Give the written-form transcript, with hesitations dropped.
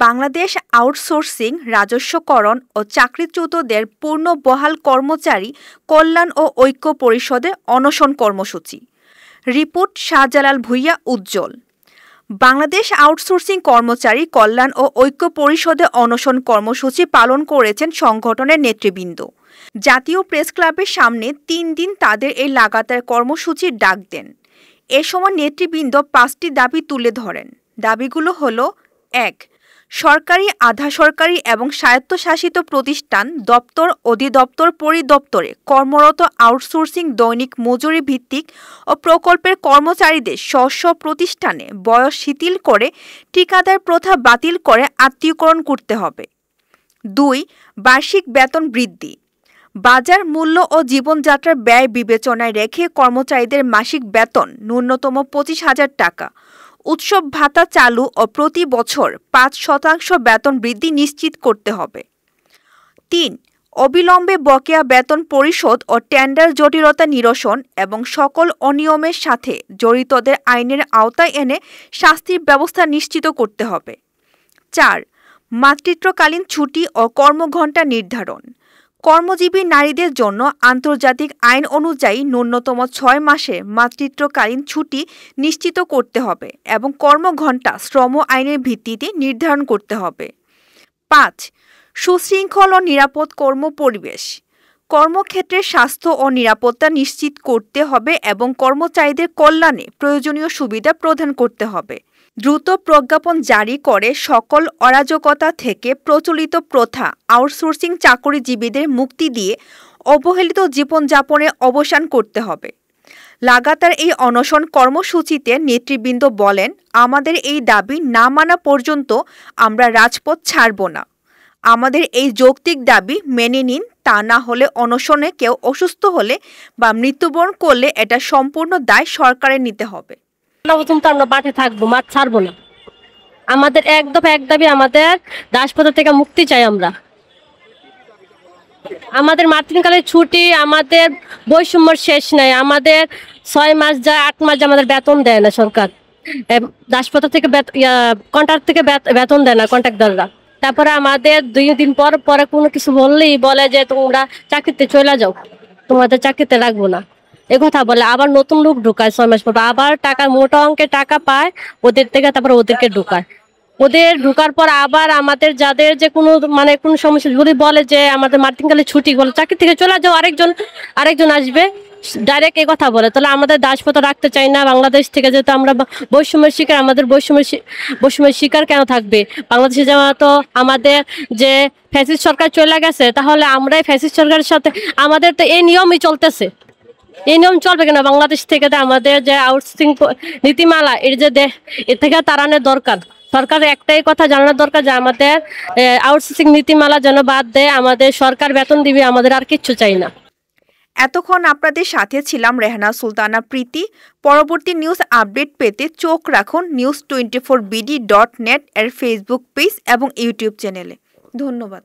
Bangladesh outsourcing রাজস্বকরণ ও চাকরিচ্যুতদের পূর্ণ বহাল কর্মচারী কল্যাণ ও ঐক্য পরিষদে অনশন কর্মসূচি। রিপোর্ট শাহজালাল ভূঁইয়া উজ্জ্বল। বাংলাদেশ আউটসোর্সিং কর্মচারী কল্যাণ ও ঐক্য পরিষদে অনশন কর্মসূচি পালন করেছেন সংগঠনের নেতৃবৃন্দ। জাতীয় প্রেসক্লাবের সামনে ৩ দিন তাদের এই লাগাতার কর্মসূচির ডাক দেন। এ সময় নেতৃবৃন্দ ৫টি দাবি তুলে ধরেন। দাবিগুলো হলো: ১. সরকারি, আধা সরকারি এবং স্বায়ত্তশাসিত প্রতিষ্ঠান, দপ্তর, অধিদপ্তর, পরিদপ্তরে কর্মরত আউটসোর্সিং দৈনিক মজুরি ভিত্তিক ও প্রকল্পের কর্মচারীদের স্ব প্রতিষ্ঠানে বয়স শিথিল করে ঠিকাদার প্রথা বাতিল করে আত্মীয়করণ করতে হবে। ২. বার্ষিক বেতন বৃদ্ধি। বাজার মূল্য ও জীবনযাত্রার ব্যয় বিবেচনায় রেখে কর্মচারীদের মাসিক বেতন ন্যূনতম ২৫,০০০ টাকা, উৎসব ভাতা চালু ও প্রতি বছর ৫% বেতন বৃদ্ধি নিশ্চিত করতে হবে। ৩. অবিলম্বে বকেয়া বেতন পরিশোধ ও টেন্ডার জটিলতা নিরসন এবং সকল অনিয়মের সাথে জড়িতদের আইনের আওতায় এনে শাস্তির ব্যবস্থা নিশ্চিত করতে হবে। ৪. মাতৃত্বকালীন ছুটি ও কর্মঘণ্টা নির্ধারণ। কর্মজীবী নারীদের জন্য আন্তর্জাতিক আইন অনুযায়ী ন্যূনতম ৬ মাসের মাতৃত্বকালীন ছুটি নিশ্চিত করতে হবে এবং কর্মঘণ্টা শ্রম আইনের ভিত্তিতে নির্ধারণ করতে হবে। ৫. সুশৃঙ্খল ও নিরাপদ কর্মপরিবেশ। কর্মক্ষেত্রে স্বাস্থ্য ও নিরাপত্তা নিশ্চিত করতে হবে এবং কর্মচারীদের কল্যাণে প্রয়োজনীয় সুবিধা প্রদান করতে হবে। দ্রুত প্রজ্ঞাপন জারি করে সকল অরাজকতা থেকে প্রচলিত প্রথা আউটসোর্সিং চাকরিজীবীদের মুক্তি দিয়ে অবহেলিত জীবনযাপনে অবসান করতে হবে। লাগাতার এই অনশন কর্মসূচিতে নেতৃবৃন্দ বলেন, আমাদের এই দাবি না মানা পর্যন্ত আমরা রাজপথ ছাড়ব না। আমাদের এই যৌক্তিক দাবি মেনে নিন, তা না হলে অনশনে কেউ অসুস্থ হলে বা মৃত্যুবরণ করলে এটা সম্পূর্ণ দায় সরকারের নিতে হবে। আমরা মাঠে থাকবো, মাঠ ছাড়বো না। আমাদের এক দাবি, আমাদের দাসপ্রথা থেকে মুক্তি চাই। আমাদের মাতৃকালের ছুটি, আমাদের বৈষম্যর শেষ নাই। আমাদের ৬ মাস যায়, ৮ মাস যায়, আমাদের বেতন দেয় না সরকার। দাসপ্রথা থেকে কন্ট্রাক্ট থেকে বেতন দেয় না কন্ট্রাক্টররা। তারপরে আমাদের ২ দিন পরে কোনো কিছু বললেই বলে যে তোমরা চাকরিতে চলে যাও, তোমাদের চাকরিতে রাখবো না, এ কথা বলে। আবার নতুন লোক ঢুকায় ৬ মাস পর, আবার টাকা মোটা অঙ্কের টাকা পায় ওদের থেকে, তারপরে ওদেরকে ঢুকায়। ওদের ঢুকার পর আবার আমাদের যাদের যে কোনো সমস্যা যদি বলে যে আমাদের মাতৃকালে ছুটি, বলে চাকরি থেকে চলে যাও, আরেকজন আসবে, ডাইরেক্ট এই কথা বলে। তাহলে আমাদের দাসপ্রথা রাখতে চাই না বাংলাদেশ থেকে, যেহেতু আমরা বৈষম্যের শিকার। আমাদের বৈষম্যের শিকার কেন থাকবে? বাংলাদেশে যেহেতু আমাদের যে ফ্যাসিস্ট সরকার চলে গেছে, তাহলে আমরাই ফ্যাসিস্ট সরকারের সাথে, আমাদের তো এই নিয়মই চলতেছে। এই নিয়ম চলবে কিনা? বাংলাদেশ থেকে আমাদের যে আউটসোর্সিং নীতিমালা, এর থেকে তাড়ানোর দরকার। সরকারের একটাই কথা জানানোর দরকার যে আমাদের আউটসোর্সিং নীতিমালা যেন বাদ দেয়, আমাদের সরকার বেতন দিবে, আমাদের আর কিচ্ছু চাই না। এতক্ষণ আপনাদের সাথে ছিলাম রেহানা সুলতানা প্রীতি। পরবর্তী নিউজ আপডেট পেতে চোখ রাখুন news24bd.net এর ফেসবুক পেজ এবং ইউটিউব চ্যানেলে। ধন্যবাদ।